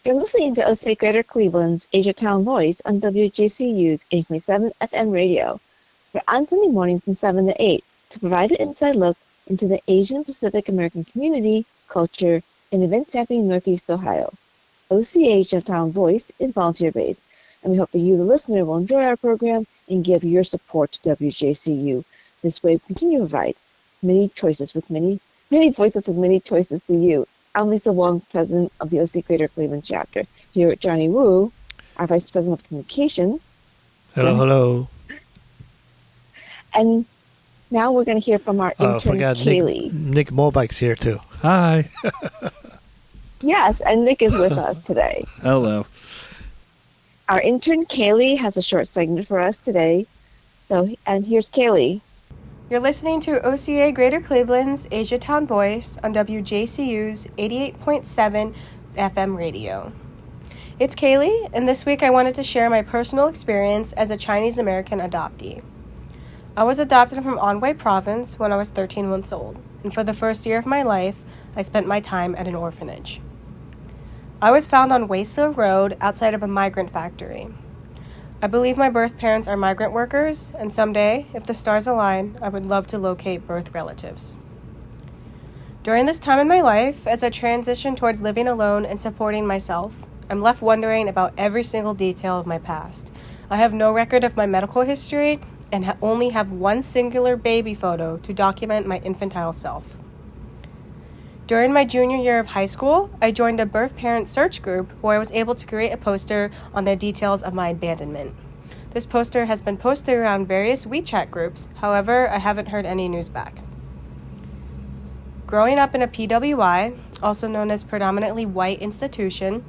You're listening to OSA Greater Cleveland's AsiaTown Voice on WJCU's 8.7 FM radio. We're on Sunday mornings from 7 to 8 to provide an inside look into the Asian Pacific American community, culture, and events happening in Northeast Ohio. OCA AsiaTown Voice is volunteer-based, and we hope that you, the listener, will enjoy our program and give your support to WJCU. This way, we continue to provide many voices with many choices to you. I'm Lisa Wong, President of the OC Greater Cleveland chapter, here with Johnny Wu, our Vice President of Communications. Hello. And now we're going to hear from our intern, Kaylee. Nick Molbike's here, too. Hi. Yes, and Nick is with us today. Hello. Our intern, Kaylee, has a short segment for us today. And here's Kaylee. You're listening to OCA Greater Cleveland's AsiaTown Voice on WJCU's 88.7 FM radio. It's Kaylee, and this week I wanted to share my personal experience as a Chinese American adoptee. I was adopted from Anhui Province when I was 13 months old, and for the first year of my life, I spent my time at an orphanage. I was found on Waysill Road outside of a migrant factory. I believe my birth parents are migrant workers, and someday, if the stars align, I would love to locate birth relatives. During this time in my life, as I transition towards living alone and supporting myself, I'm left wondering about every single detail of my past. I have no record of my medical history and only have one singular baby photo to document my infantile self. During my junior year of high school, I joined a birth parent search group where I was able to create a poster on the details of my abandonment. This poster has been posted around various WeChat groups, however, I haven't heard any news back. Growing up in a PWI, also known as predominantly white institution,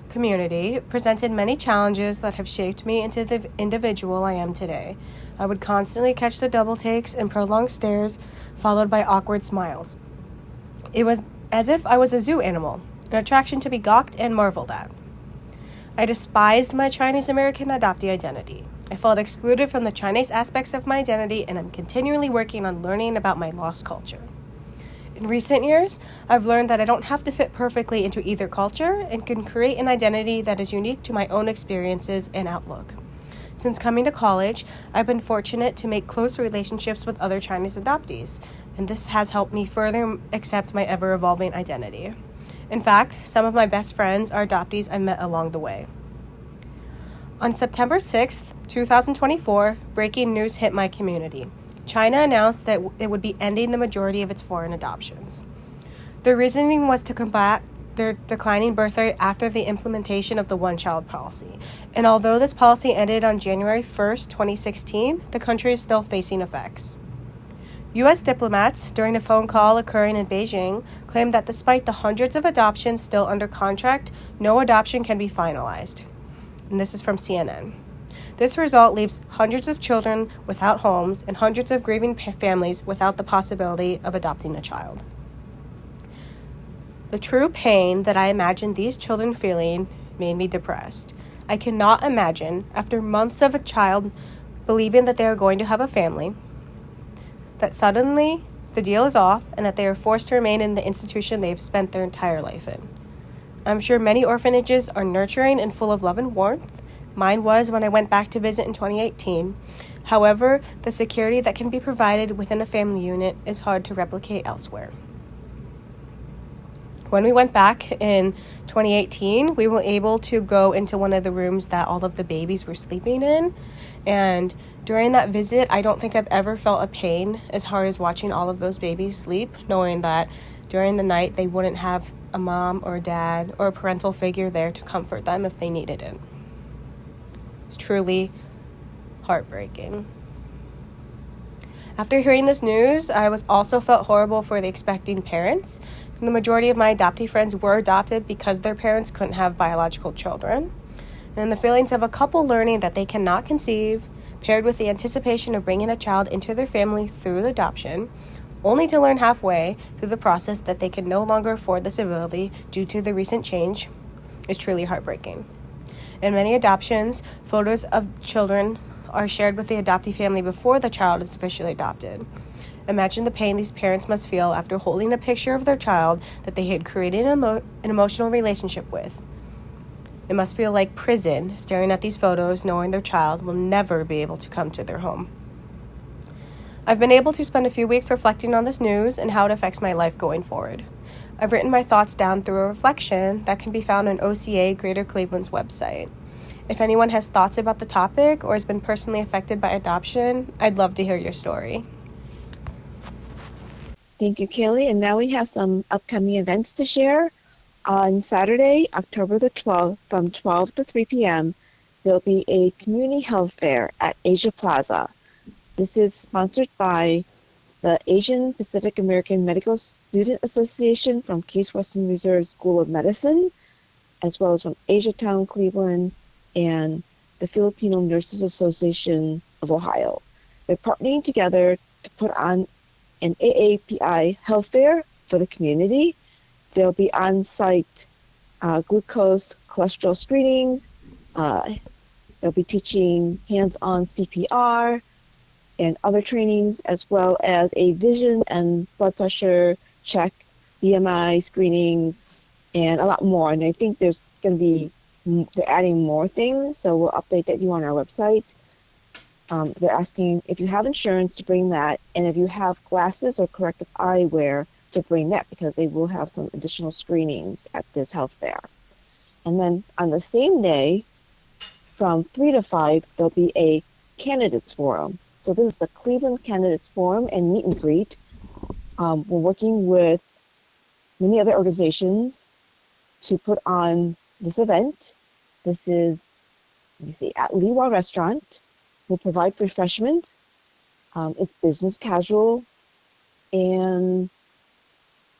community, presented many challenges that have shaped me into the individual I am today. I would constantly catch the double takes and prolonged stares, followed by awkward smiles. It was as if I was a zoo animal, an attraction to be gawked and marveled at. I despised my Chinese American adoptee identity. I felt excluded from the Chinese aspects of my identity, and I'm continually working on learning about my lost culture. In recent years, I've learned that I don't have to fit perfectly into either culture and can create an identity that is unique to my own experiences and outlook. Since coming to college, I've been fortunate to make close relationships with other Chinese adoptees, and this has helped me further accept my ever-evolving identity. In fact, some of my best friends are adoptees I met along the way. On September 6th, 2024, breaking news hit my community. China announced that it would be ending the majority of its foreign adoptions. Their reasoning was to combat their declining birth rate after the implementation of the one-child policy. And although this policy ended on January 1st, 2016, the country is still facing effects. U.S. diplomats, during a phone call occurring in Beijing, claimed that despite the hundreds of adoptions still under contract, no adoption can be finalized. And this is from CNN. This result leaves hundreds of children without homes and hundreds of grieving families without the possibility of adopting a child. The true pain that I imagined these children feeling made me depressed. I cannot imagine, after months of a child believing that they are going to have a family, that suddenly the deal is off and that they are forced to remain in the institution they've spent their entire life in. I'm sure many orphanages are nurturing and full of love and warmth. Mine was when I went back to visit in 2018. However, the security that can be provided within a family unit is hard to replicate elsewhere. When we went back in 2018, we were able to go into one of the rooms that all of the babies were sleeping in. And during that visit, I don't think I've ever felt a pain as hard as watching all of those babies sleep, knowing that during the night they wouldn't have a mom or a dad or a parental figure there to comfort them if they needed it. It's truly heartbreaking. After hearing this news, I also felt horrible for the expecting parents. The majority of my adoptee friends were adopted because their parents couldn't have biological children. And the feelings of a couple learning that they cannot conceive, paired with the anticipation of bringing a child into their family through adoption, only to learn halfway through the process that they can no longer afford this ability due to the recent change, is truly heartbreaking. In many adoptions, photos of children are shared with the adoptee family before the child is officially adopted. Imagine the pain these parents must feel after holding a picture of their child that they had created an emotional relationship with. It must feel like prison, staring at these photos, knowing their child will never be able to come to their home. I've been able to spend a few weeks reflecting on this news and how it affects my life going forward. I've written my thoughts down through a reflection that can be found on OCA Greater Cleveland's website. If anyone has thoughts about the topic or has been personally affected by adoption, I'd love to hear your story. Thank you, Kaylee. And now we have some upcoming events to share. On Saturday, October the 12th, from 12 to 3 p.m., there'll be a community health fair at Asia Plaza. This is sponsored by the Asian Pacific American Medical Student Association from Case Western Reserve School of Medicine, as well as from AsiaTown Cleveland and the Filipino Nurses Association of Ohio. They're partnering together to put on an AAPI health fair for the community. There'll be on-site glucose, cholesterol screenings. They'll be teaching hands-on CPR and other trainings, as well as a vision and blood pressure check, BMI screenings, and a lot more. And I think there's going to be, they're adding more things, so we'll update that you on our website. They're asking if you have insurance to bring that, and if you have glasses or corrective eyewear to bring that, because they will have some additional screenings at this health fair. And then on the same day, from 3 to 5, there'll be a candidates forum. So this is the Cleveland Candidates Forum and Meet and Greet. We're working with many other organizations to put on this event. This is, let me see, at Liwa Restaurant. We'll provide refreshments. It's business casual, and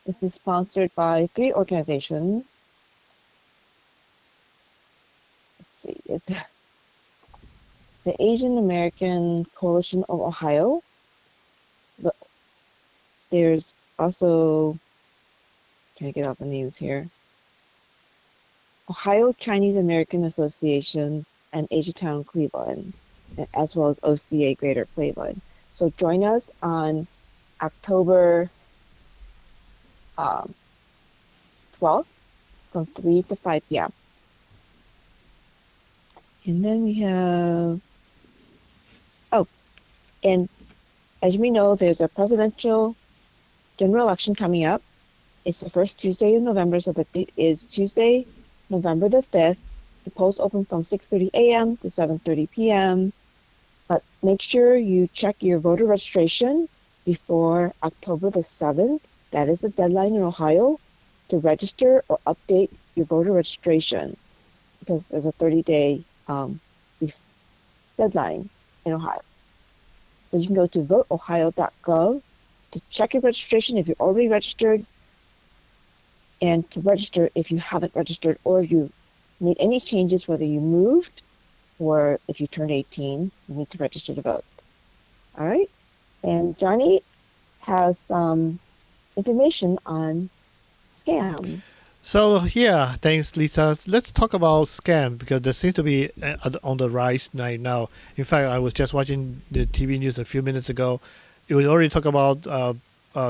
this is sponsored by 3 organizations. Let's see, it's the Asian American Coalition of Ohio. There's also, trying to get out the names here, Ohio Chinese American Association and AsiaTown Cleveland, as well as OCA Greater Cleveland. So join us on October 12th from 3 to 5 p.m. And then we have, and as you may know, there's a presidential general election coming up. It's the first Tuesday in November, so the date is Tuesday, November the 5th. The polls open from 6:30 a.m. to 7:30 p.m. But make sure you check your voter registration before October the 7th. That is the deadline in Ohio to register or update your voter registration, because there's a 30-day deadline in Ohio. So you can go to voteohio.gov to check your registration if you're already registered, and to register if you haven't registered, or if you made any changes, whether you moved or if you turned 18, you need to register to vote. All right? And Johnny has some information on scam. So, yeah, thanks, Lisa. Let's talk about scam, because there seems to be on the rise right now. In fact, I was just watching the TV news a few minutes ago. It was already talk about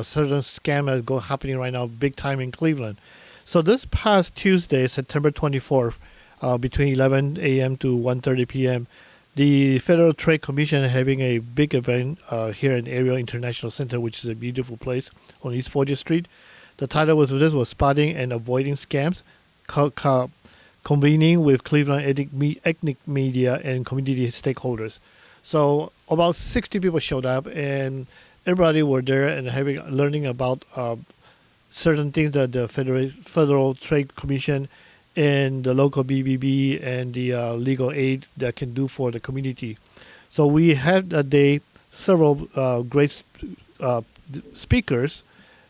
certain scam that happening right now, big time in Cleveland. So this past Tuesday, September 24th, between 11 a.m. to 1:30 p.m., the Federal Trade Commission having a big event here in Ariel International Center, which is a beautiful place on East 40th Street. The title was Spotting and Avoiding Scams, convening with Cleveland ethnic media and community stakeholders. So about 60 people showed up, and everybody were there and learning about certain things that the Federal Trade Commission and the local BBB and the legal aid that can do for the community. So we had that day several great speakers,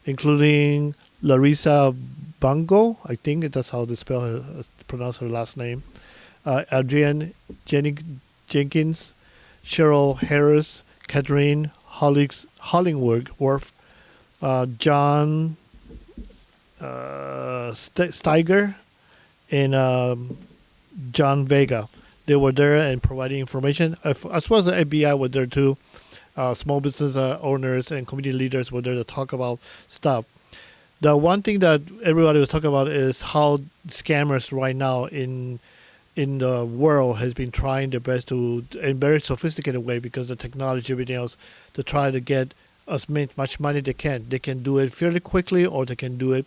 including Larissa Bungo, I think that's how they pronounce her last name, Adrienne Jenkins, Cheryl Harris, Catherine Hollingworth, John Steiger, and John Vega. They were there and providing information. As well as the FBI were there too. Small business owners and community leaders were there to talk about stuff. The one thing that everybody was talking about is how scammers right now in in the world has been trying their best to, in very sophisticated way, because the technology, everything else, to try to get as much money they can. They can do it fairly quickly, or they can do it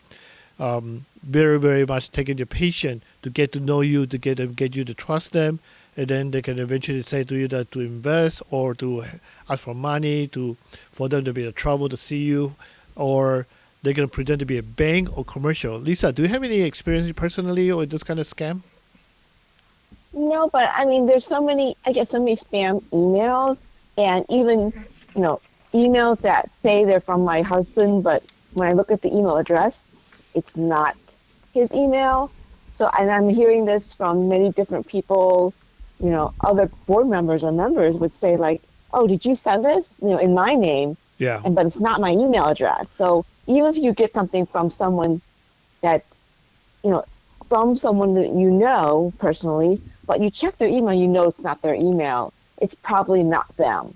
very, very much taking your patient to get to know you, to get you to trust them, and then they can eventually say to you that to invest or to ask for money, for them to be in trouble to see you, or they're going to pretend to be a bank or commercial. Lisa, do you have any experience personally with this kind of scam? No, but I mean, there's so many, I get so many spam emails, and even, emails that say they're from my husband, but when I look at the email address, it's not his email. So, and I'm hearing this from many different people, other board members or members would say like, oh, did you send this, in my name? Yeah. But it's not my email address. So even if you get something from someone that's, from someone that you know personally, but you check their email, it's not their email. It's probably not them.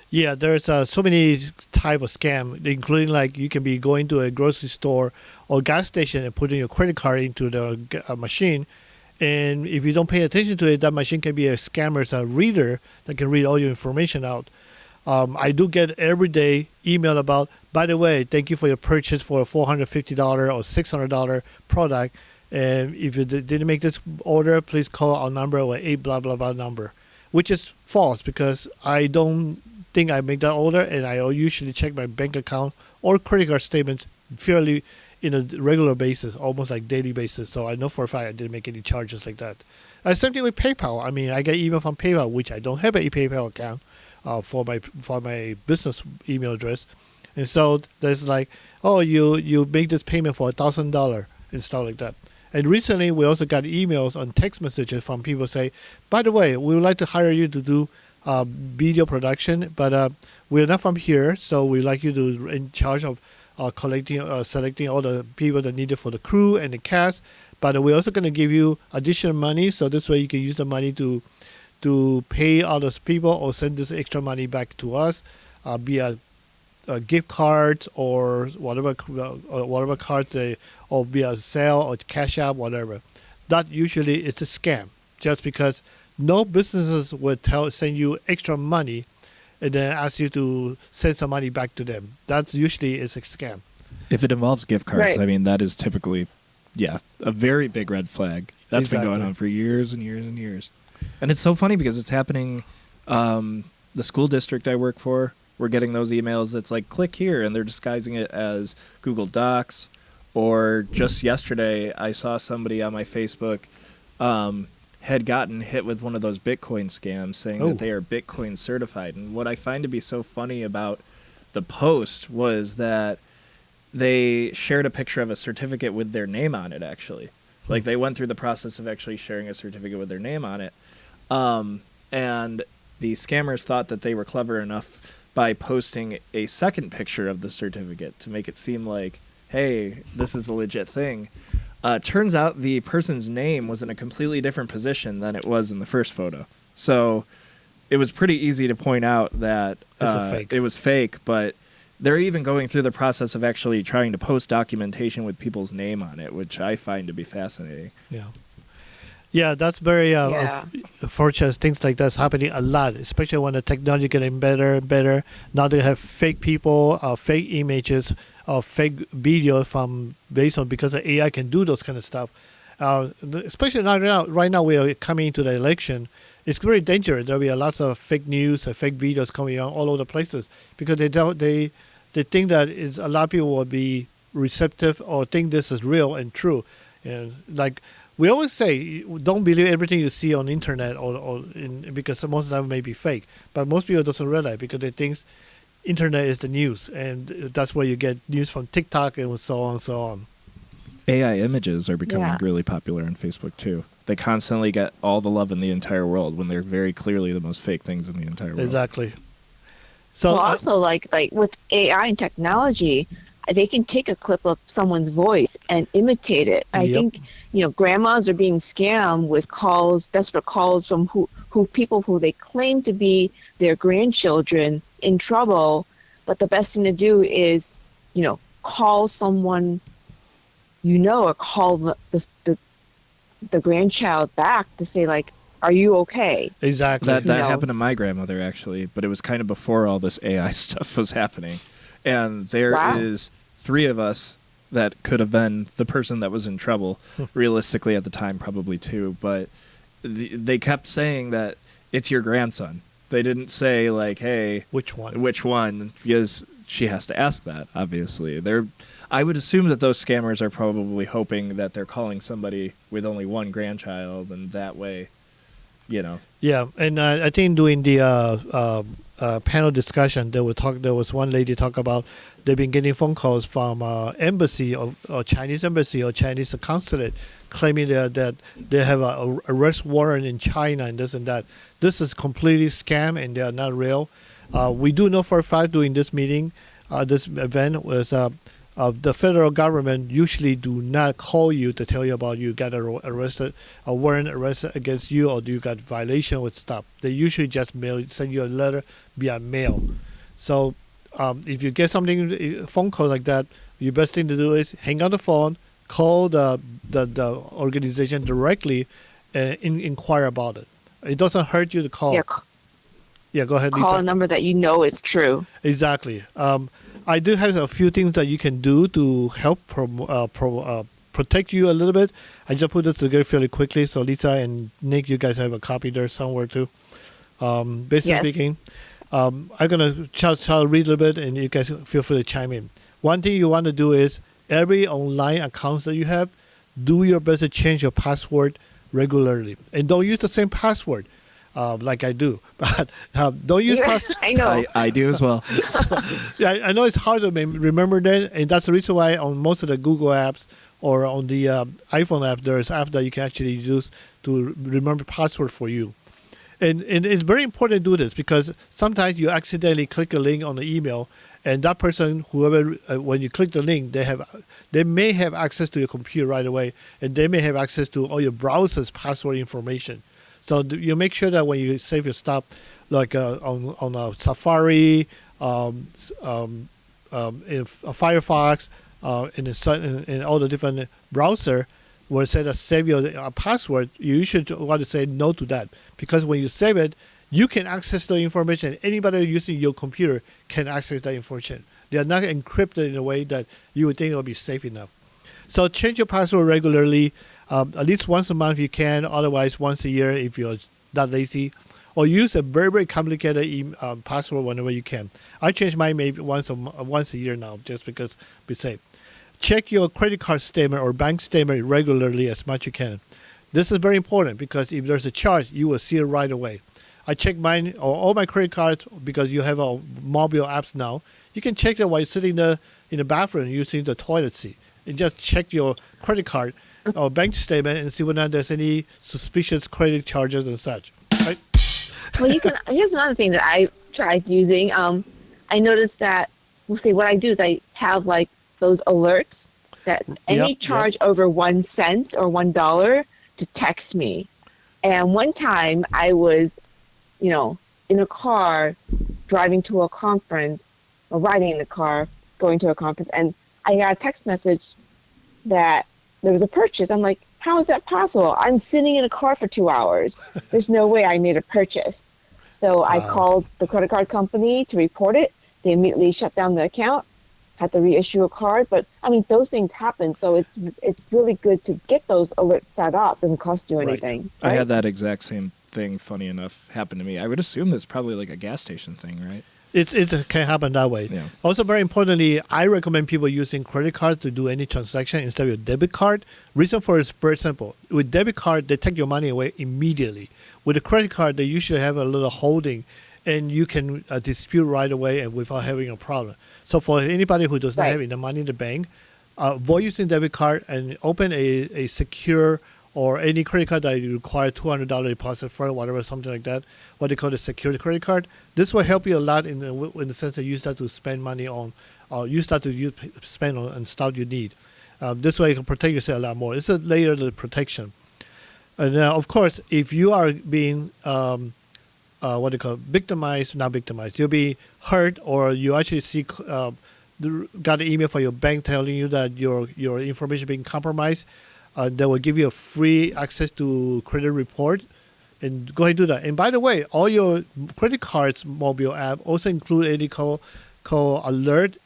Yeah, there's so many type of scam, including like you can be going to a grocery store or gas station and putting your credit card into the machine. And if you don't pay attention to it, that machine can be a scammer's reader that can read all your information out. I do get every day email about, by the way, thank you for your purchase for a $450 or $600 product. And if you didn't make this order, please call our number or 8 blah, blah, blah number, which is false because I don't think I make that order, and I usually check my bank account or credit card statements fairly in a regular basis, almost like daily basis. So I know for a fact I didn't make any charges like that. Same thing with PayPal. I mean, I get email from PayPal, which I don't have a PayPal account for my business email address, and so there's like, oh, you make this payment for $1,000 and stuff like that. And recently, we also got emails on text messages from people say, by the way, we would like to hire you to do video production, but we're not from here, so we'd like you to in charge of selecting all the people that needed for the crew and the cast. But we're also going to give you additional money, so this way you can use the money to pay all those people or send this extra money back to us, via gift cards or whatever cards or via sale or cash out, whatever. That usually is a scam, just because no businesses would send you extra money and then ask you to send some money back to them. That's usually is a scam. If it involves gift cards, Right. I mean, that is typically, a very big red flag. That's Exactly. been going on for years and years and years. And it's so funny because it's happening. The school district I work for, we're getting those emails that's like, click here, and they're disguising it as Google Docs. Or just yesterday, I saw somebody on my Facebook had gotten hit with one of those Bitcoin scams saying that they are Bitcoin certified. And what I find to be so funny about the post was that they shared a picture of a certificate with their name on it, actually. Like, they went through the process of actually sharing a certificate with their name on it. And the scammers thought that they were clever enough by posting a second picture of the certificate to make it seem like, hey, this is a legit thing. Turns out the person's name was in a completely different position than it was in the first photo. So it was pretty easy to point out that it was fake, but they're even going through the process of actually trying to post documentation with people's name on it, which I find to be fascinating. Yeah, that's very unfortunate. Things like that's happening a lot, especially when the technology getting better and better. Now they have fake people, fake images, fake video because the AI can do those kind of stuff. Especially right now we are coming into the election. It's very dangerous. There'll be lots of fake news and fake videos coming out all over the places because they think that a lot of people will be receptive or think this is real and true. And like we always say, don't believe everything you see on the internet because most of them may be fake. But most people doesn't realize because they think internet is the news, and that's where you get news from TikTok and so on and so on. AI images are becoming really popular on Facebook too. They constantly get all the love in the entire world when they're very clearly the most fake things in the entire world. Exactly. So well, also like with AI and technology, they can take a clip of someone's voice and imitate it. I think grandmas are being scammed with desperate calls from people who they claim to be their grandchildren in trouble, but the best thing to do is call someone or call the the grandchild back to say like, "Are you okay?" Exactly. That know. happened to my grandmother actually, but it was kind of before all this AI stuff was happening. And there is Wow. 3 of us that could have been the person that was in trouble. Realistically, at the time, probably 2. But they kept saying that it's your grandson. They didn't say like, "Hey, Which one? which one?" Because she has to ask that. Obviously, I would assume that those scammers are probably hoping that they're calling somebody with only one grandchild, and that way, you know. Yeah, and I think during the panel discussion, there was one lady talk about they've been getting phone calls from embassy or Chinese embassy or Chinese consulate claiming that they have a arrest warrant in China and this and that. This is completely scam and they are not real. We do know for a fact during this meeting, this event was the federal government usually do not call you to tell you about you got arrested, a warrant arrested against you, or do you got violation with stuff. They usually just send you a letter via mail. So if you get something, a phone call like that, your best thing to do is hang on the phone, call the organization directly, and inquire about it. It doesn't hurt you to call. Yeah, Yeah, go ahead, Lisa. call a number that you know is true. Exactly. I do have a few things that you can do to help protect you a little bit. I just put this together fairly quickly. So Lisa and Nick, you guys have a copy there somewhere too. Basically Yes. speaking, I'm going to try to read a little bit and you guys feel free to chime in. One thing you want to do is every online account that you have, do your best to change your password regularly. And don't use the same password. Like I do, but don't use password. I know. I do as well. Yeah, I know it's hard to remember that, and that's the reason why on most of the Google apps or on the iPhone app, there's app that you can actually use to remember password for you. And it's very important to do this because sometimes you accidentally click a link on the email, and that person, whoever, when you click the link, they may have access to your computer right away, and they may have access to all your browser's password information. So you make sure that when you save your stuff, like on a Safari, in Firefox, in all the different browser, where it says save your password, you should want to say no to that because when you save it, you can access the information. Anybody using your computer can access that information. They are not encrypted in a way that you would think it will be safe enough. So change your password regularly. At least once a month you can, otherwise once a year if you're that lazy. Or use a very, very complicated password whenever you can. I change mine maybe once a year now just because be safe. Check your credit card statement or bank statement regularly as much as you can. This is very important because if there's a charge, you will see it right away. I check mine or all my credit cards because you have mobile apps now. You can check that while you're sitting in the bathroom using the toilet seat. And just check your credit card or bank statement and see whether or not there's any suspicious credit charges and such. Right? Well, you can. Here's another thing that I tried using. I noticed that. We'll see. What I do is I have like those alerts that any Yep. charge over 1 cent or $1 to text me. And one time I was, in a car driving to a conference or riding in the car going to a conference, and I got a text message that there was a purchase. I'm like, how is that possible? I'm sitting in a car for 2 hours. There's no way I made a purchase. So I called the credit card company to report it. They immediately shut down the account, had to reissue a card. But I mean, those things happen. So it's really good to get those alerts set up. Doesn't cost you anything. I right? had that exact same thing, funny enough, happen to me. I would assume that's probably like a gas station thing, right? It can happen that way. Yeah. Also, very importantly, I recommend people using credit cards to do any transaction instead of your debit card. Reason for it is very simple. With debit card, they take your money away immediately. With a credit card, they usually have a little holding, and you can dispute right away and without having a problem. So for anybody who does not Right. have enough money in the bank, avoid using debit card and open a secure or any credit card that you require $200 deposit for, whatever, something like that, what they call the secured credit card. This will help you a lot in the sense that you start to spend money on, you start to spend on stuff you need. This way you can protect yourself a lot more. It's a layer of protection. And of course, if you are being, victimized, not victimized, you'll be hurt or you actually got an email from your bank telling you that your information being compromised, They will give you a free access to credit report, and go ahead and do that. And by the way, all your credit cards mobile app also include any call alert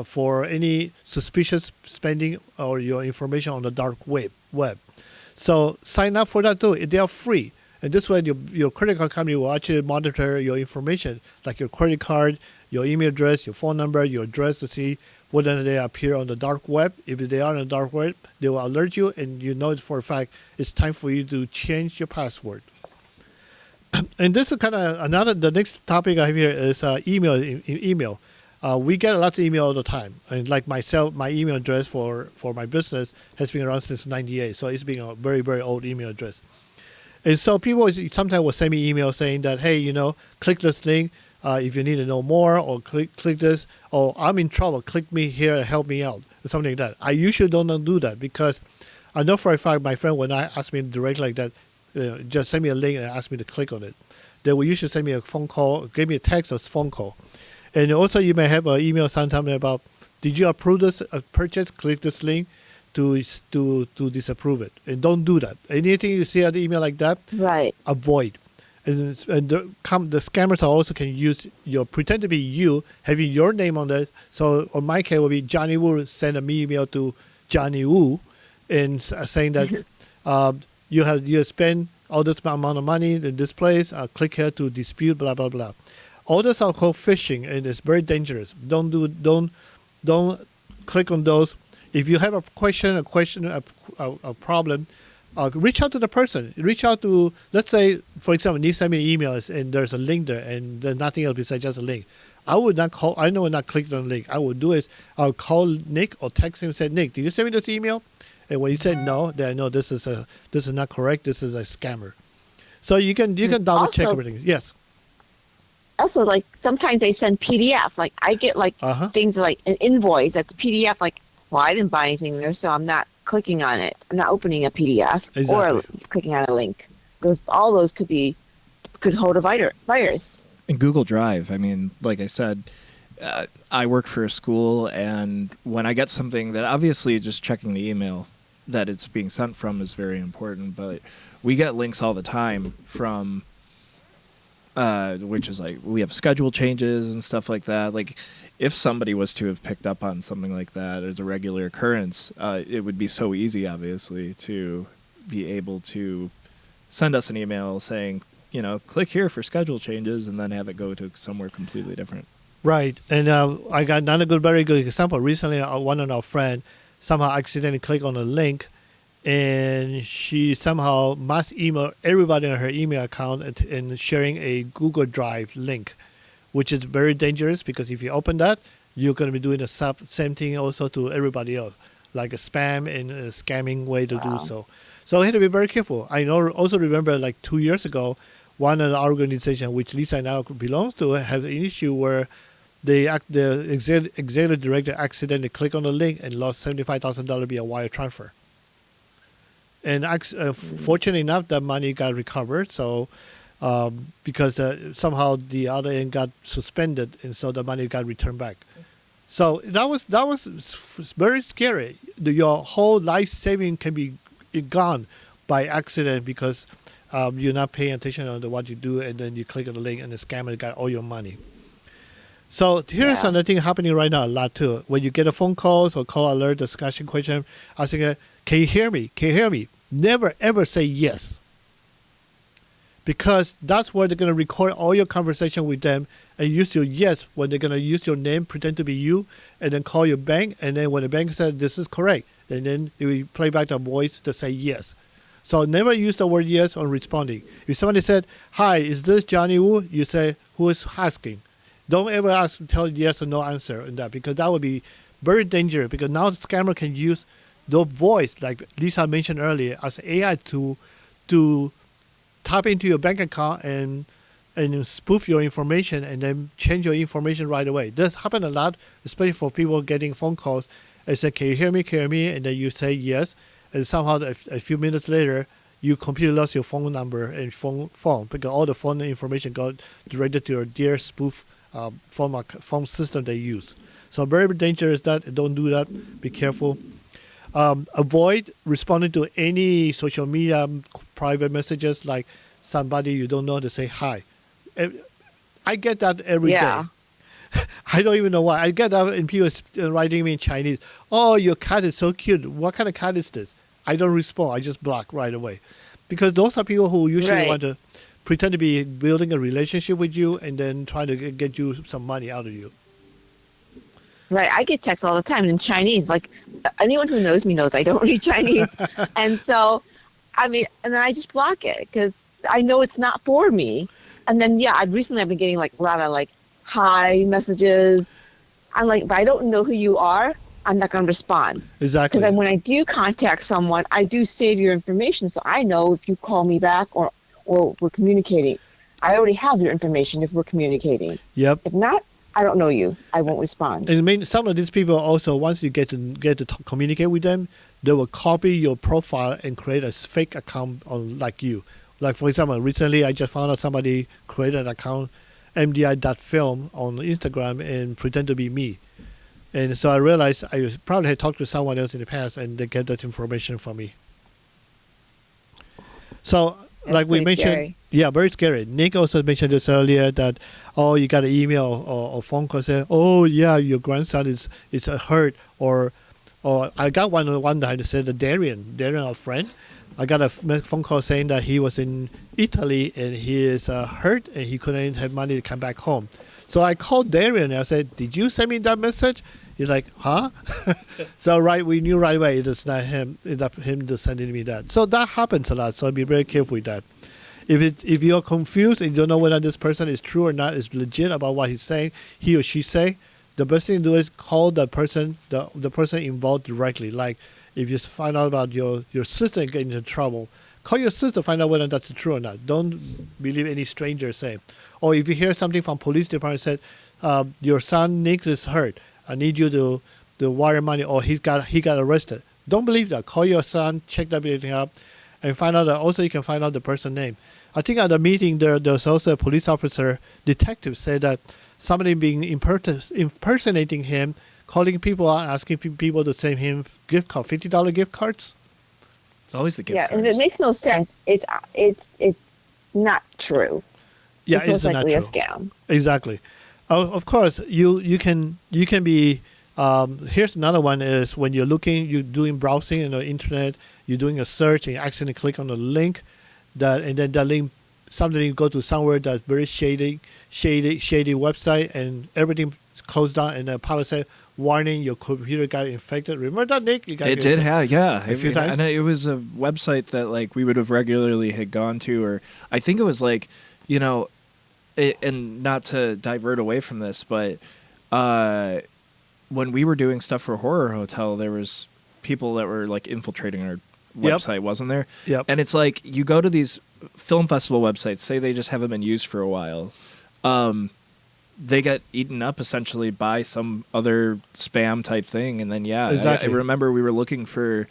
for any suspicious spending or your information on the dark web. So sign up for that too. They are free. And this way your credit card company will actually monitor your information, like your credit card, your email address, your phone number, your address, to see whether they appear on the dark web. If they are on the dark web, they will alert you, and you know for a fact it's time for you to change your password. And this is kind of the next topic I have here is email. Email. We get lots of email all the time. And like myself, my email address for my business has been around since '98. So it's been a very, very old email address. And so people sometimes will send me emails saying that, hey, click this link if you need to know more, or click this, or I'm in trouble, click me here and help me out, or something like that. I usually don't do that, because I know for a fact my friend, when I ask me directly like that, just send me a link and ask me to click on it, they will usually send me a phone call, give me a text or phone call. And also you may have an email sometime about, did you approve this purchase? Click this link to disapprove it. And don't do that. Anything you see on the email like that, Right. avoid. And the scammers also can use pretend to be you, having your name on it. So on my case, it will be Johnny Wu, send an email to Johnny Wu, and saying that you spend all this amount of money in this place. Click here to dispute, blah blah blah. All those are called phishing, and it's very dangerous. Don't click on those. If you have a a problem, reach out to the person. Reach out to, let's say, for example, you send me emails and there's a link there, and there's nothing else besides just a link. I would not call. I know not click on the link. I would do is I'll call Nick or text him and say, Nick, did you send me this email? And when you say no, then I know this is not correct. This is a scammer. So you can double check everything. Yes. Also, like, sometimes they send PDF. Like, I get like things like an invoice that's PDF. Like, well, I didn't buy anything there, so I'm not clicking on it. I'm not opening a PDF or clicking on a link. All those could hold a virus. In Google Drive, I mean, like I said, I work for a school, and when I get something that, obviously just checking the email that it's being sent from is very important, but we get links all the time from, which is like, we have schedule changes and stuff like that. Like, if somebody was to have picked up on something like that as a regular occurrence, it would be so easy, obviously, to be able to send us an email saying, click here for schedule changes, and then have it go to somewhere completely different. Right. And I got another very good example. Recently, one of our friends somehow accidentally clicked on a link, and she somehow mass email everybody on her email account and sharing a Google Drive link, which is very dangerous, because if you open that, you're going to be doing the same thing also to everybody else, like a spam and a scamming way to do so. So we have to be very careful. I also remember like 2 years ago, one of the organizations which Lisa now belongs to had an issue where the executive director accidentally clicked on the link and lost $75,000 via wire transfer. And fortunately enough, that money got recovered. So because somehow the other end got suspended, and so the money got returned back. So that was very scary. Your whole life saving can be gone by accident, because you're not paying attention on what you do, and then you click on the link and the scammer got all your money. So here's another thing happening right now a lot too. When you get a phone calls or call alert, discussion question, asking, can you hear me? Can you hear me? Never ever say yes. Because that's where they're going to record all your conversation with them and use your yes when they're going to use your name, pretend to be you, and then call your bank. And then when the bank says this is correct, and then it will play back the voice to say yes. So never use the word yes on responding. If somebody said, hi, is this Johnny Wu? You say, who is asking? Don't ever tell yes or no answer in that, because that would be very dangerous, because now the scammer can use the voice, like Lisa mentioned earlier, as AI to tap into your bank account and spoof your information and then change your information right away. This happens a lot, especially for people getting phone calls. They say, can you hear me? Can you hear me? And then you say yes. And somehow a few minutes later, you completely lost your phone number and phone because all the phone information got directed to your dear spoof phone system they use. So very dangerous that. Don't do that. Be careful. Avoid responding to any social media private messages like somebody you don't know to say hi. I get that every day. Yeah. I don't even know why. I get that and people writing me in Chinese. Oh, your cat is so cute. What kind of cat is this? I don't respond. I just block right away. Because those are people who usually Right. want to pretend to be building a relationship with you and then trying to get you some money out of you. Right. I get texts all the time in Chinese. Like anyone who knows me knows I don't read Chinese. And so, I mean, and then I just block it because I know it's not for me. And then, yeah, I've been getting like a lot of like hi messages. I'm like, if I don't know who you are, I'm not going to respond. Exactly. Because when I do contact someone, I do save your information. So I know if you call me back or we're communicating. I already have your information if we're communicating. Yep. If not, I don't know you. I won't respond. And I mean, some of these people also, once you get to communicate with them, they will copy your profile and create a fake account on like you. Like for example, recently I just found out somebody created an account, mdi.film on Instagram and pretend to be me. And so I realized I probably had talked to someone else in the past and they get that information from me. So That's like we pretty mentioned, scary. yeah, very scary. Nick also mentioned this earlier that, oh, you got an email or phone call saying, oh yeah, your grandson is hurt, or I got one time that said that Darian, our friend, I got a phone call saying that he was in Italy and he is hurt and he couldn't have money to come back home. So I called Darian and I said, did you send me that message? He's like, huh? So we knew right away it is not him. It's not him just sending me that. So that happens a lot. So be very careful with that. If you're confused and you don't know whether this person is true or not, is legit about what he's saying, he or she say, the best thing to do is call the person, the person involved directly. Like if you find out about your sister getting into trouble, call your sister to find out whether that's true or not. Don't believe any stranger saying. Or if you hear something from police department said, your son Nick is hurt. I need you to wire money, or he got arrested. Don't believe that. Call your son, check everything up, and find out that also you can find out the person's name. I think at the meeting there was also a police officer, detective said that somebody being impersonating him, calling people out, asking people to send him $50 gift cards. It's always the gift Yeah, cards. and it makes no sense. It's not true. Yeah, It's most not likely true. a scam. Exactly. Of course, you can be. Here's another one: is when you're doing browsing on the internet, you're doing a search and you accidentally click on a link, and then that link suddenly go to somewhere that's very shady website, and everything closed down, and the power said, "Warning: your computer got infected." Remember that, Nick? It did have, yeah, a few times. and it was a website that like we would have regularly had gone to, or I think it was like, and not to divert away from this, but when we were doing stuff for Horror Hotel, there was people that were like infiltrating our website, wasn't there? Yep. And it's like you go to these film festival websites, say they just haven't been used for a while. They get eaten up essentially by some other spam type thing, and then Exactly. I remember we were looking for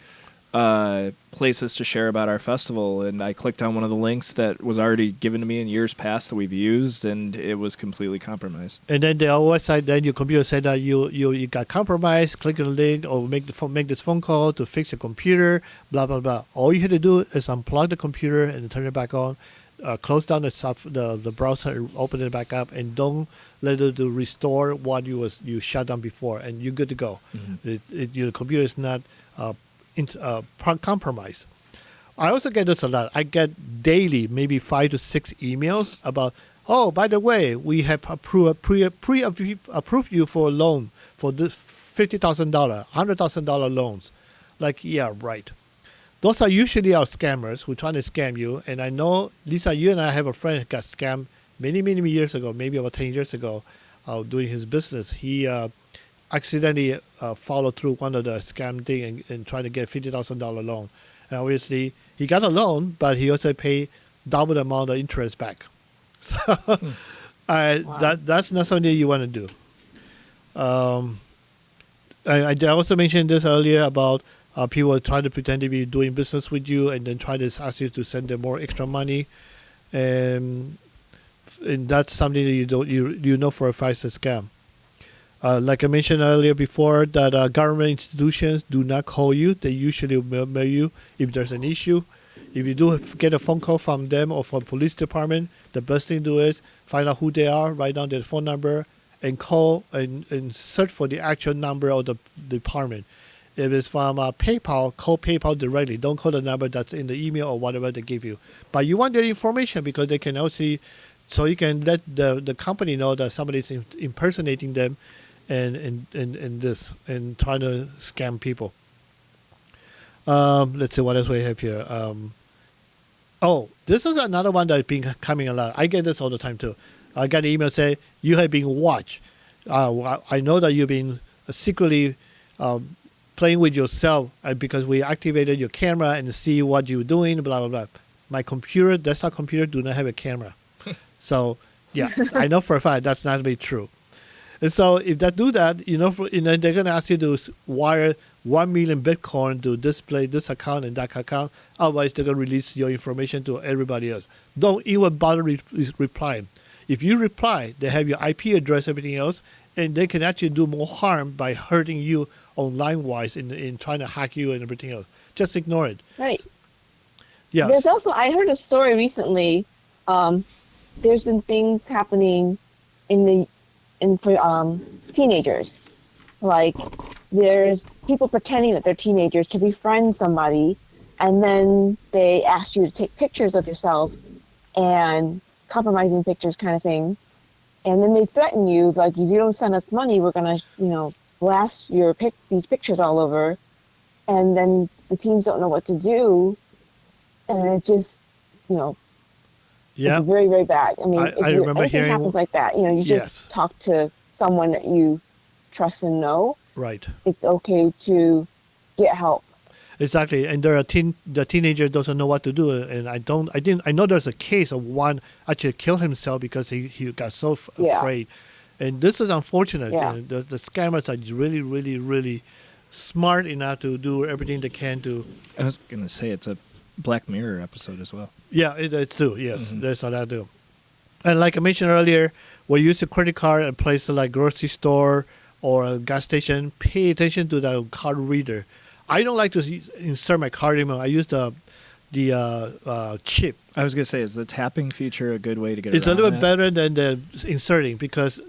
places to share about our festival, and I clicked on one of the links that was already given to me in years past that we've used, and it was completely compromised. And then the website, then your computer said that you got compromised. Click on the link or make this phone call to fix your computer. Blah blah blah. All you had to do is unplug the computer and turn it back on. Close down the browser, open it back up, and don't let it to restore what you shut down before, and you're good to go. Mm-hmm. Your computer is not compromised. I also get this a lot. I get daily, maybe 5 to 6 emails about, oh, by the way, we have approved you for a loan for this $50,000, $100,000 loans. Like, yeah, right. Those are usually our scammers who trying to scam you. And I know, Lisa, you and I have a friend who got scammed many, many years ago, maybe about 10 years ago, doing his business. He accidentally followed through one of the scam thing and tried to get $50,000 loan. And obviously, he got a loan, but he also paid double the amount of interest back. So Wow. that's not something you want to do. I also mentioned this earlier about people trying to pretend to be doing business with you and then try to ask you to send them more extra money. And that's something that you know for a fact is a scam. Like I mentioned earlier before, that government institutions do not call you. They usually mail you if there's an issue. If you do get a phone call from them or from police department, the best thing to do is find out who they are, write down their phone number, and call and search for the actual number of the department. If it's from PayPal, call PayPal directly. Don't call the number that's in the email or whatever they give you. But you want their information because they can also, so you can let the company know that somebody's impersonating them and trying to scam people. Let's see what else we have here. This is another one that's been coming a lot. I get this all the time too. I got an email say you have been watched. I know that you've been secretly playing with yourself because we activated your camera and see what you're doing. Blah blah blah. My computer, desktop computer, do not have a camera. So yeah, I know for a fact that's not be true. And so if they do that, they're gonna ask you to wire 1 million Bitcoin to display this account and that account. Otherwise, they're going to release your information to everybody else. Don't even bother replying. If you reply, they have your IP address, everything else, and they can actually do more harm by hurting you online-wise in trying to hack you and everything else. Just ignore it. Right. Yes. There's also, I heard a story recently. There's been things happening for teenagers. Like, there's people pretending that they're teenagers to befriend somebody, and then they ask you to take pictures of yourself and compromising pictures kind of thing. And then they threaten you, like, if you don't send us money, we're going to, blast these pictures all over. And then the teens don't know what to do. And it just, yeah, it's very, very bad. I mean, I remember anything hearing happens like that, you just talk to someone that you trust and know. Right. It's okay to get help. Exactly, and the teenager doesn't know what to do, and I know there's a case of one actually killed himself because he got so afraid, and this is unfortunate. Yeah. The scammers are really, really, really smart enough to do everything they can to. I was gonna say it's a Black Mirror episode as well. Yeah, it's too. Yes, there's a lot too. And like I mentioned earlier, when you use a credit card at places like grocery store or a gas station, pay attention to the card reader. I don't like to insert my card anymore. I use the chip. I was gonna say, is the tapping feature a good way to get? It's a around little that? bit better than the inserting because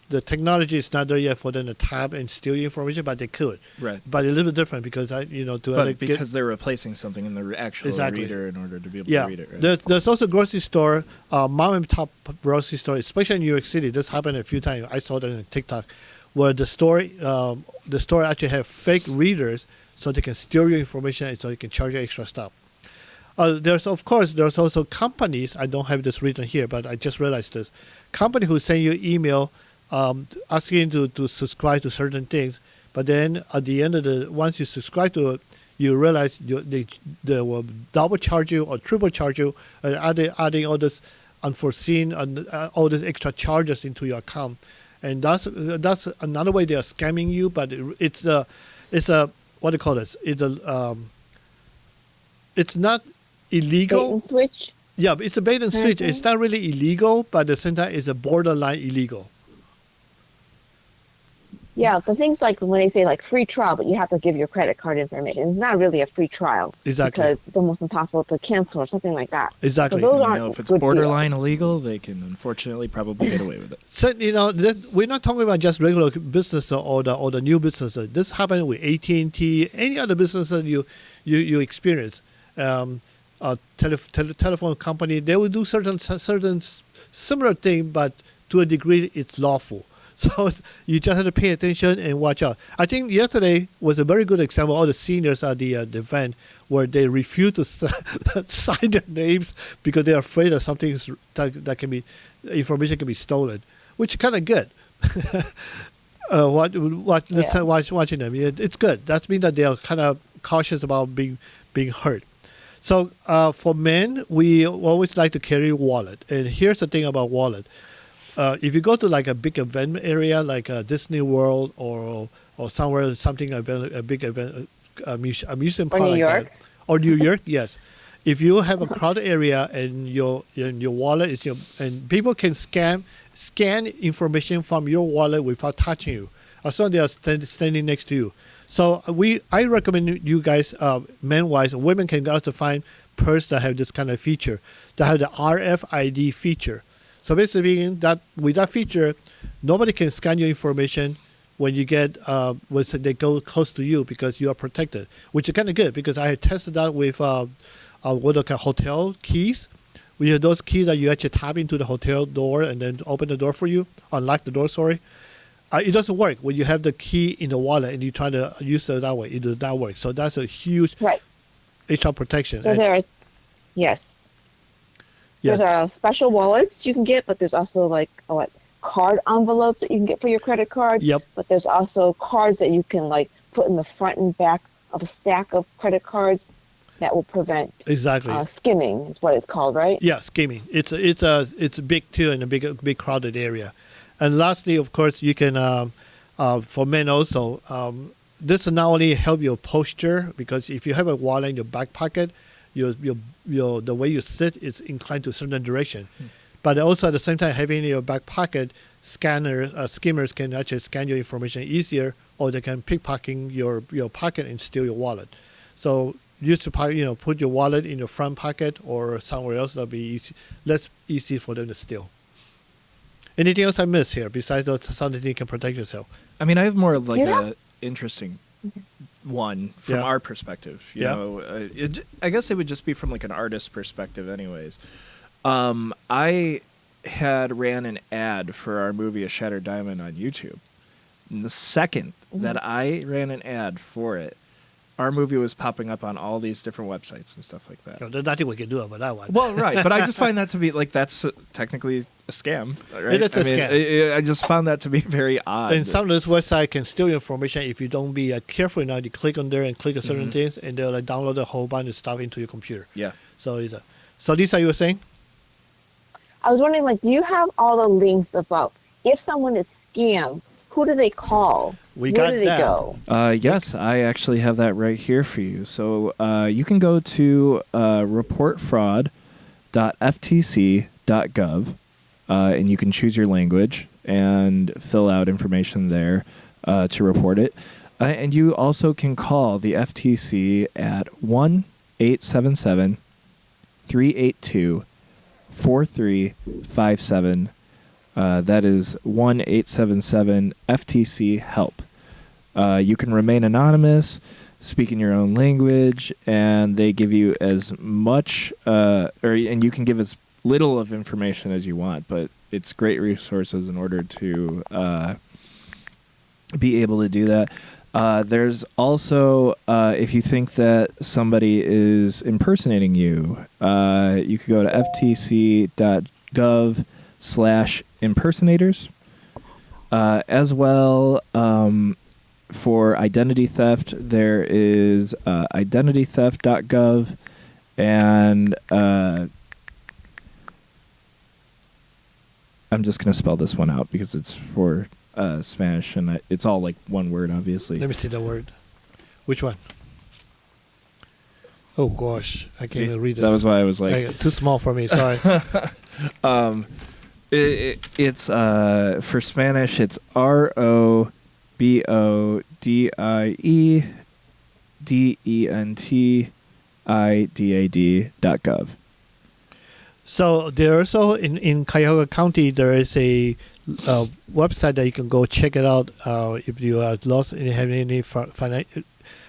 the technology is not there yet for them to tap and steal your information, but they could. Right. But a little bit different because because they're replacing something in the actual reader in order to be able to read it. Right? There's also grocery store, mom and pop grocery store, especially in New York City. This happened a few times. I saw that on TikTok, where the store actually have fake readers so they can steal your information and so they can charge you extra stuff. There's also companies, I don't have this written here, but I just realized this. Company who send you email asking to subscribe to certain things, but then at the end of once you subscribe to it, you realize they will double charge you or triple charge you, adding all this unforeseen and all these extra charges into your account. And that's another way they are scamming you, but it's a what do you call this? It's not illegal. Bait and switch. Yeah, it's a bait and switch. It's not really illegal, but at the same time, it's a borderline illegal. Yeah, so things like when they say like free trial, but you have to give your credit card information. It's not really a free trial. Exactly. Because it's almost impossible to cancel or something like that. Exactly. So those aren't if it's good borderline deals. illegal, they can unfortunately probably get away with it. So we're not talking about just regular business or the new businesses. This happened with AT&T, any other businesses you experience. Telephone company, they will do certain similar thing, but to a degree it's lawful. So you just have to pay attention and watch out. I think yesterday was a very good example. All the seniors at the event where they refused to sign their names because they're afraid of something that can be information can be stolen, which is kind of good. Watching them, it's good. That means that they are kind of cautious about being hurt. So for men, we always like to carry a wallet. And here's the thing about wallet. If you go to like a big event area, like Disney World or somewhere, a big event, amusement park New like York? that, or New York, yes, if you have a crowded area and your wallet is and people can scan information from your wallet without touching you, as long as they are standing next to you. So I recommend you guys, men-wise, women can also find purse that have this kind of feature, that have the RFID feature. So basically, that with that feature, nobody can scan your information when you get when they go close to you because you are protected, which is kind of good because I had tested that with what they call hotel keys. We have those keys that you actually tap into the hotel door and then open the door for you, unlock the door. Sorry. It doesn't work when you have the key in the wallet and you try to use it that way. It does not work. So that's a huge extra protection. So there is, yes. Yeah. There's special wallets you can get, but there's also card envelopes that you can get for your credit cards. Yep. But there's also cards that you can put in the front and back of a stack of credit cards that will prevent skimming. Is what it's called, right? Yeah, skimming. It's big too in a big crowded area. And lastly, of course, you can for men also. This will not only help your posture because if you have a wallet in your back pocket, your the way you sit is inclined to a certain direction. But also at the same time, having in your back pocket, skimmers can actually scan your information easier, or they can pickpocket your pocket and steal your wallet. So used to put your wallet in your front pocket or somewhere else, that'll be less easy for them to steal. Anything else I missed here besides something you can protect yourself? I mean, I have more of a interesting one from our perspective. You know, I guess it would just be from an artist's perspective, anyways. I had ran an ad for our movie A Shattered Diamond on YouTube. And the second that I ran an ad for it, our movie was popping up on all these different websites and stuff like that. There's nothing we can do about that one. Well, right, but I just find that to be that's technically a scam, right? It is a scam. I just found that to be very odd. And some of those websites can steal your information if you don't be careful enough. You click on there and click on certain things, and they'll download a whole bunch of stuff into your computer. Yeah. So Lisa, you were saying? I was wondering, do you have all the links about if someone is scammed, who do they call? Where do they go? Yes, I actually have that right here for you. So you can go to reportfraud.ftc.gov, and you can choose your language and fill out information there to report it. And you also can call the FTC at 1-877-382-4357. That is 1-877-FTC-HELP. You can remain anonymous, speak in your own language, and they give you as much, and you can give as little of information as you want, but it's great resources in order to be able to do that. There's also, if you think that somebody is impersonating you, you could go to ftc.gov/impersonators. As well, for identity theft, there is identitytheft.gov, and I'm just going to spell this one out because it's for Spanish, and it's all one word, obviously. Let me see the word. Which one? Oh, gosh. I can't even read this. That was why I was too small for me. Sorry. It's for Spanish, it's ROBODIEDENTIDAD.gov. So there also in Cuyahoga County there is a website that you can go check it out if you are lost and have any financial.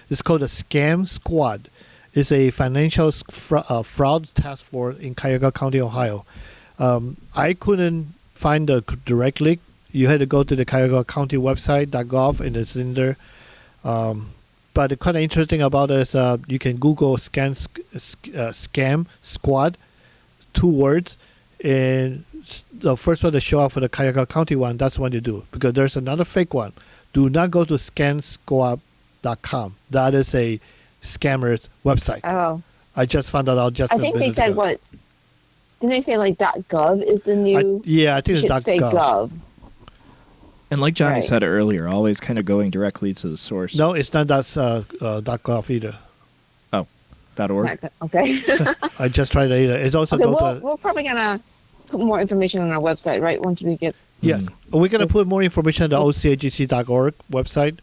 It's called the Scam Squad. It's a financial fraud task force in Cuyahoga County, Ohio. I couldn't find the direct link. You had to go to the Cuyahoga County website .gov and it's in there. But the kind of interesting about it is you can Google Scam Squad, 2 words, and the first one to show up for the Cuyahoga County one, that's what you do. Because there's another fake one. Do not go to scamsquad.com. That is a scammer's website. Oh. I just found that out just I think they said ago. What? Didn't they say .gov is the new? I think it's .gov. Say .gov. And like Johnny said earlier, always kind of going directly to the source. No, it's not .gov either. Oh. Okay. I just tried it. It's also Okay, go to. we're probably gonna put more information on our website, right? Once we get. Yes, we're gonna Yes. put more information on the ocagc.org website.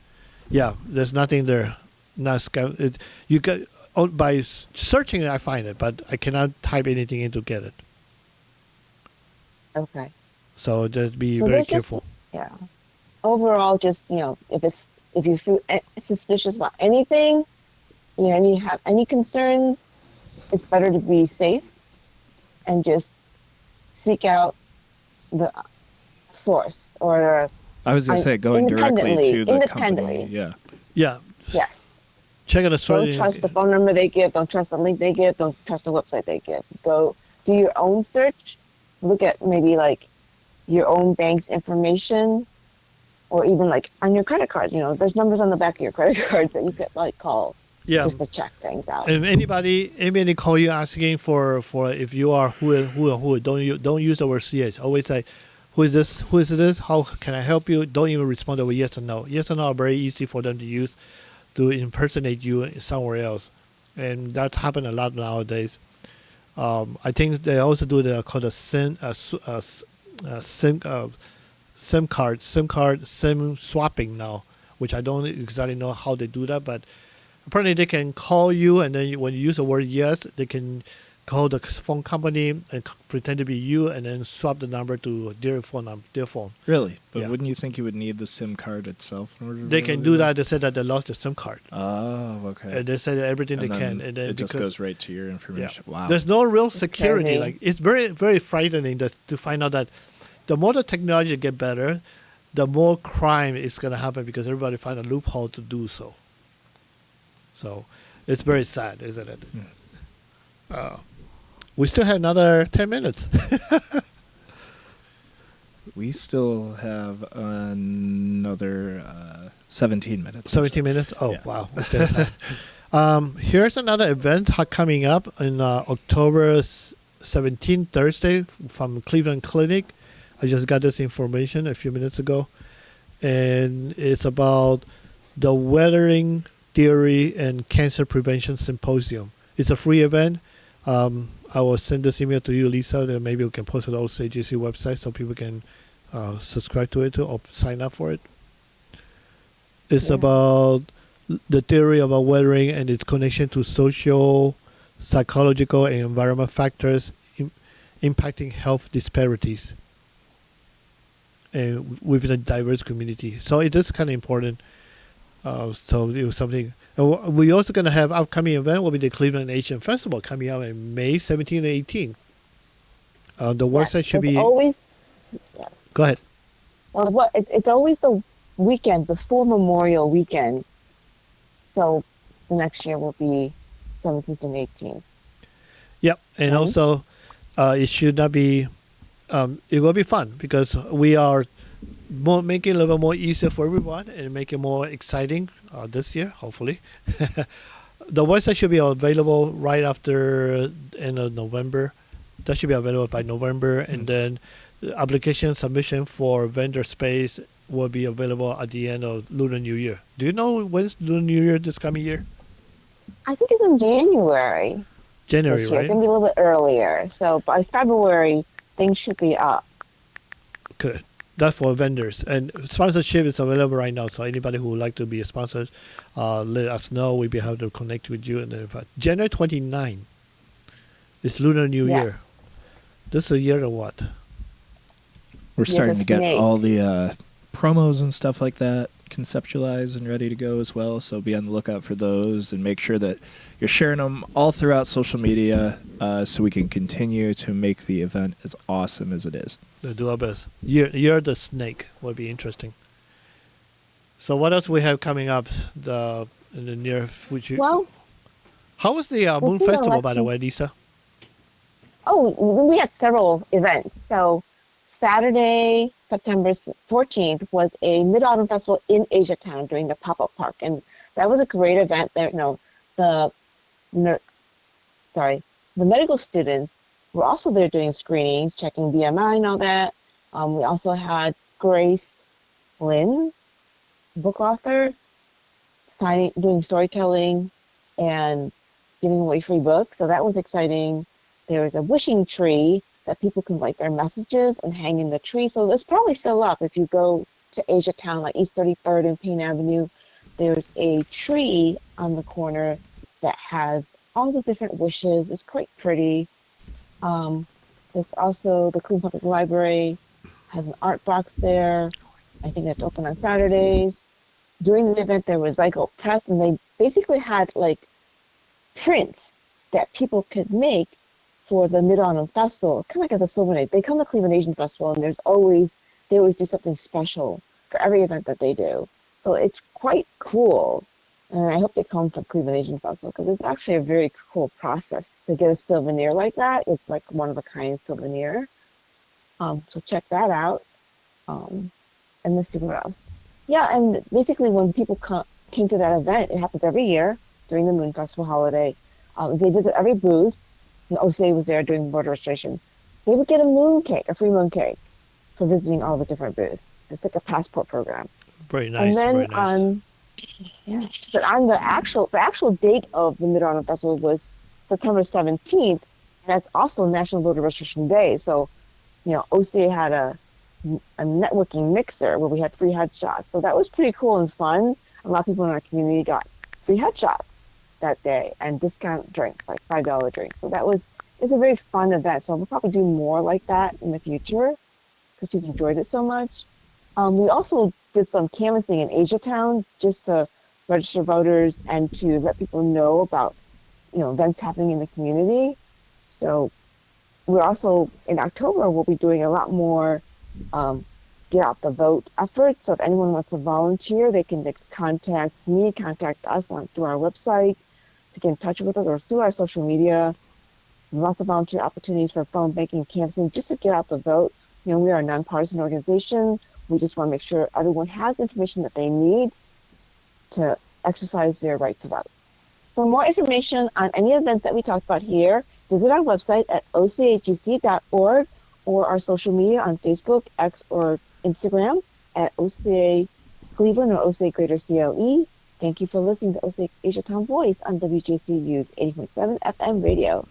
Yeah, there's nothing there. Not scam. You get by searching it, I find it, but I cannot type anything in to get it. Okay. So just be So very there's just- careful. Yeah. Overall, just if you feel suspicious about anything, and you have any concerns, it's better to be safe and just seek out the source or I was gonna say going directly to the independently. company. Yeah. Yeah. yes. Check out the Don't trust the phone number they give. Don't trust the link they give. Don't trust the website they give. Go do your own search. Look at maybe like your own bank's information, or even like on your credit card. There's numbers on the back of your credit cards that you could like call Yeah. just to check things out. If anybody call you asking for if you are who, don't use the word CS. Always say, who is this? Who is this? How can I help you? Don't even respond with yes or no. Yes or no are very easy for them to use to impersonate you somewhere else, and that's happened a lot nowadays. I think they also do the called a SIM swapping now, which I don't exactly know how they do that, but apparently they can call you, and then when you use the word yes, they can call the phone company and pretend to be you, and then swap the number to their phone. Really? But Yeah. wouldn't you think you would need the SIM card itself in order to They be can able do to that. They said that they lost the SIM card, Oh, okay. and they said that everything And they then can, and then it just because- goes right to your information. Yeah. Wow. There's no real security. crazy. Like it's very, very frightening to find out that the more the technology get better, the more crime is going to happen because everybody find a loophole to do so. So it's very sad, isn't it? We still have another 10 minutes. We still have another 17 minutes. 17 minutes? Oh, Yeah. wow. We still have time. Here's another event coming up in October 17th, Thursday, from Cleveland Clinic. I just got this information a few minutes ago. And it's about the weathering theory and cancer prevention symposium. It's a free event. I will send this email to you, Lisa, and maybe we can post it on the OCAGC website so people can subscribe to it or sign up for it. It's Yeah. about the theory about weathering and its connection to social, psychological, and environmental factors impacting health disparities and within a diverse community. So it is kind of important. So it was something. And we're also going to have upcoming event will be the Cleveland Asian Festival coming out in May 17 and 18. The website should be. Always. Yes. Go ahead. Well, it's always the weekend before Memorial Weekend. So the next year will be 17th and 18th. Yep, and Okay. also it should not be. It will be fun because we are making it a little bit more easier for everyone and make it more exciting this year, hopefully. The website should be available right after end of November. That should be available by November, and then the application submission for vendor space will be available at the end of Lunar New Year. Do you know when's Lunar New Year this coming year? I think it's in January January, this year. right? It's going to be a little bit earlier. So by February, things should be up. Good. That's for vendors. And sponsorship is available right now. So anybody who would like to be a sponsor, let us know. We'll be able to connect with you. And then January 29 is Lunar New Year. Yes. This is a year of what? We're You're starting the to get snake. all the promos and stuff like that conceptualized and ready to go as well. So be on the lookout for those and make sure that you're sharing them all throughout social media so we can continue to make the event as awesome as it is. We'll do our best. Year of the Snake will be interesting. So what else we have coming up in the near future? Well, How was the Moon see the Festival, by the election. way, Lisa? we had several events. So Saturday, September 14th was a Mid-Autumn Festival in AsiaTown during the pop-up park. And that was a great event. There, the medical students were also there doing screenings, checking BMI and all that. We also had Grace Lynn, book author, doing storytelling and giving away free books. So that was exciting. There's a wishing tree that people can write their messages and hang in the tree. So it's probably still up. If you go to AsiaTown, like East 33rd and Payne Avenue, there's a tree on the corner that has all the different wishes. It's quite pretty. Um, there's also the Cleveland Public Library has an art box there. I think it's open on Saturdays. During the event, there was Zygo Press, and they basically had like prints that people could make for the Mid-Autumn Festival, kind of like as a souvenir. They come to Cleveland Asian Festival, and they always do something special for every event that they do. So it's quite cool. And I hope they come for Cleveland Asian Festival because it's actually a very cool process to get a souvenir like that. It's like one of a kind souvenir. So check that out. And let's see what else. Yeah, and basically when people came to that event, it happens every year during the Moon Festival holiday. They visit every booth. And OCA was there doing voter registration. They would get a moon cake, a free moon cake, for visiting all the different booths. It's like a passport program. Very nice. And then very nice. but on the actual date of the Mid-Autumn Festival was September 17th. That's also National Voter Registration Day. So, OCA had a networking mixer where we had free headshots. So that was pretty cool and fun. A lot of people in our community got free headshots that day and discount drinks, like $5 drinks. So it's a very fun event. So we'll probably do more like that in the future because people enjoyed it so much. We also did some canvassing in AsiaTown just to register voters and to let people know about, events happening in the community. So we're also, in October, we'll be doing a lot more get out the vote efforts. So if anyone wants to volunteer, they can just contact me, contact us through our website to get in touch with us or through our social media. Lots of volunteer opportunities for phone banking, canvassing, just to get out the vote. We are a nonpartisan organization. We just want to make sure everyone has information that they need to exercise their right to vote. For more information on any events that we talked about here, visit our website at ocagc.org or our social media on Facebook, X, or Instagram at OCA Cleveland or OCA Greater CLE. Thank you for listening to OCA AsiaTown Voice on WJCU's 80.7 FM radio.